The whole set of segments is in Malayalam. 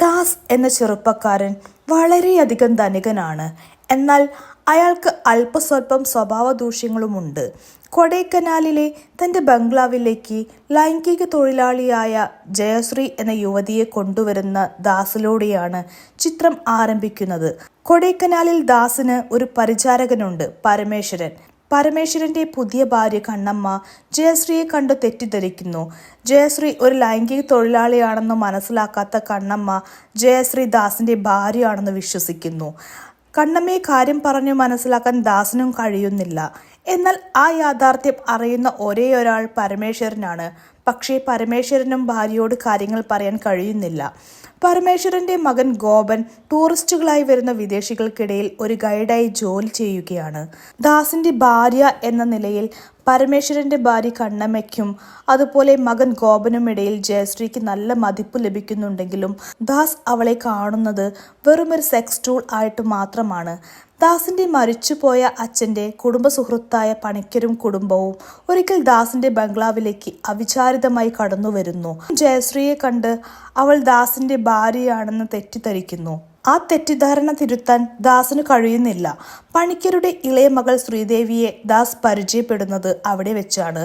ദാസ് എന്ന ചെറുപ്പക്കാരൻ വളരെയധികം ധനികനാണ്. എന്നാൽ അയാൾക്ക് അല്പസ്വല്പം സ്വഭാവ ദൂഷ്യങ്ങളുമുണ്ട്. കൊടൈക്കനാലിലെ തൻ്റെ ബംഗ്ലാവിലേക്ക് ലൈംഗിക തൊഴിലാളിയായ ജയശ്രീ എന്ന യുവതിയെ കൊണ്ടുവരുന്ന ദാസിലൂടെയാണ് ചിത്രം ആരംഭിക്കുന്നത്. കൊടൈക്കനാലിൽ ദാസിന് ഒരു പരിചാരകനുണ്ട്, പരമേശ്വരൻ. പരമേശ്വരന്റെ പുതിയ ഭാര്യ കണ്ണമ്മ ജയശ്രീയെ കണ്ടു തെറ്റിദ്ധരിക്കുന്നു. ജയശ്രീ ഒരു ലൈംഗിക തൊഴിലാളിയാണെന്ന് മനസ്സിലാക്കാത്ത കണ്ണമ്മ ജയശ്രീ ദാസിന്റെ ഭാര്യയാണെന്ന് വിശ്വസിക്കുന്നു. കണ്ണമ്മയെ കാര്യം പറഞ്ഞു മനസ്സിലാക്കാൻ ദാസിനും കഴിയുന്നില്ല. എന്നാൽ ആ യാഥാർത്ഥ്യം അറിയുന്ന ഒരേയൊരാൾ പരമേശ്വരനാണ്. പക്ഷേ പരമേശ്വരനും ഭാര്യയോട് കാര്യങ്ങൾ പറയാൻ കഴിയുന്നില്ല. പരമേശ്വരന്റെ മകൻ ഗോപൻ ടൂറിസ്റ്റുകളായി വരുന്ന വിദേശികൾക്കിടയിൽ ഒരു ഗൈഡായി ജോലി ചെയ്യുകയാണ്. ദാസിന്റെ ഭാര്യ എന്ന നിലയിൽ പരമേശ്വരന്റെ ഭാര്യ കണ്ണമ്മയ്ക്കും അതുപോലെ മകൻ ഗോപനുമിടയിൽ ജയശ്രീക്ക് നല്ല മതിപ്പ് ലഭിക്കുന്നുണ്ടെങ്കിലും ദാസ് അവളെ കാണുന്നത് വെറുമൊരു സെക്സ് ടൂൾ ആയിട്ട് മാത്രമാണ്. ദാസിന്റെ മരിച്ചുപോയ അച്ഛന്റെ കുടുംബ സുഹൃത്തായ പണിക്കരും കുടുംബവും ഒരിക്കൽ ദാസിന്റെ ബംഗ്ലാവിലേക്ക് അവിചാരിതമായി കടന്നു വരുന്നു. ജയശ്രീയെ കണ്ട് അവൾ ദാസിന്റെ ഭാര്യയാണെന്ന് തെറ്റിദ്ധരിക്കുന്നു. ആ തെറ്റിദ്ധാരണ തിരുത്താൻ ദാസിന് കഴിയുന്നില്ല. പണിക്കരുടെ ഇളയ മകൾ ശ്രീദേവിയെ ദാസ് പരിചയപ്പെടുന്നത് അവിടെ വെച്ചാണ്.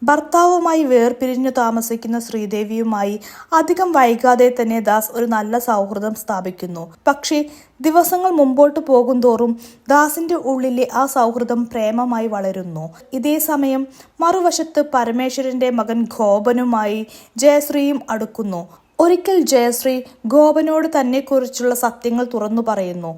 ഭർത്താവുമായി വേർപിരിഞ്ഞു താമസിക്കുന്ന ശ്രീദേവിയുമായി അധികം വൈകാതെ തന്നെ ദാസ് ഒരു നല്ല സൗഹൃദം സ്ഥാപിക്കുന്നു. പക്ഷേ ദിവസങ്ങൾ മുമ്പോട്ട് പോകുന്തോറും ദാസിന്റെ ഉള്ളിലെ ആ സൗഹൃദം പ്രേമമായി വളരുന്നു. ഇതേ സമയം മറുവശത്ത് പരമേശ്വരന്റെ മകൻ ഗോപനുമായി ജയശ്രീയും അടുക്കുന്നു. ഒരിക്കൽ ജയശ്രീ ഗോപനോട് തന്നെക്കുറിച്ചുള്ള സത്യങ്ങൾ തുറന്നു പറയുന്നു.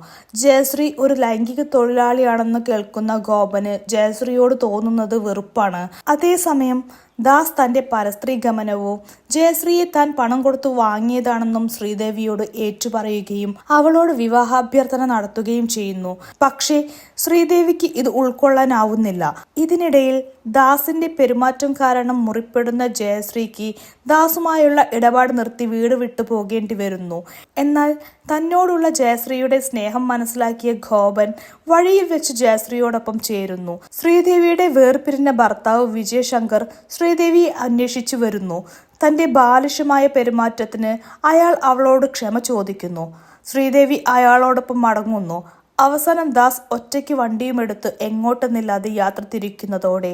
ജയശ്രീ ഒരു ലൈംഗിക തൊഴിലാളിയാണെന്ന് കേൾക്കുന്ന ഗോപന് ജയശ്രീയോട് തോന്നുന്നത് വെറുപ്പാണ്. അതേസമയം ദാസ് തന്റെ പരസ്ത്രീ ഗമനവും ജയശ്രീയെ താൻ പണം കൊടുത്തു വാങ്ങിയതാണെന്നും ശ്രീദേവിയോട് ഏറ്റുപറയുകയും അവളോട് വിവാഹാഭ്യർത്ഥന നടത്തുകയും ചെയ്യുന്നു. പക്ഷേ ശ്രീദേവിക്ക് ഇത് ഉൾക്കൊള്ളാനാവുന്നില്ല. ഇതിനിടയിൽ ദാസിന്റെ പെരുമാറ്റം കാരണം മുറിപ്പെടുന്ന ജയശ്രീക്ക് ദാസുമായുള്ള ഇടപാട് നിർത്തി വീട് വിട്ടു പോകേണ്ടി വരുന്നു. എന്നാൽ തന്നോടുള്ള ജയശ്രീയുടെ സ്നേഹം മനസ്സിലാക്കിയ ഗോപൻ വഴിയിൽ വെച്ച് ജയശ്രീയോടൊപ്പം ചേരുന്നു. ശ്രീദേവിയുടെ വേർപിരിഞ്ഞ ഭർത്താവ് വിജയശങ്കർ ശ്രീദേവിയെ അന്വേഷിച്ചു വരുന്നു. തന്റെ ബാലിശമായ പെരുമാറ്റത്തിന് അയാൾ അവളോട് ക്ഷമ ചോദിക്കുന്നു. ശ്രീദേവി അയാളോടൊപ്പം മടങ്ങുന്നു. അവസാനം ദാസ് ഒറ്റയ്ക്ക് വണ്ടിയുമെടുത്ത് എങ്ങോട്ടെന്നില്ലാതെ യാത്ര തിരിക്കുന്നതോടെ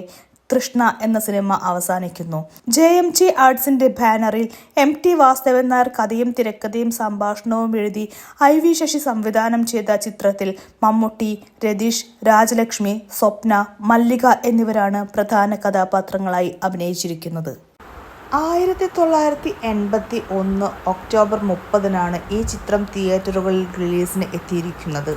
തൃഷ്ണ എന്ന സിനിമ അവസാനിക്കുന്നു. JMG ആർട്സിന്റെ ബാനറിൽ MT വാസുദേവൻ നായർ കഥയും തിരക്കഥയും സംഭാഷണവും എഴുതി IV ശശി സംവിധാനം ചെയ്ത ചിത്രത്തിൽ മമ്മൂട്ടി, രതീഷ്, രാജലക്ഷ്മി, സ്വപ്ന, മല്ലിക എന്നിവരാണ് പ്രധാന കഥാപാത്രങ്ങളായി അഭിനയിച്ചിരിക്കുന്നത്. 1981 ഒക്ടോബർ 30 ഈ ചിത്രം തിയേറ്ററുകളിൽ റിലീസിന് എത്തിയിരിക്കുന്നത്.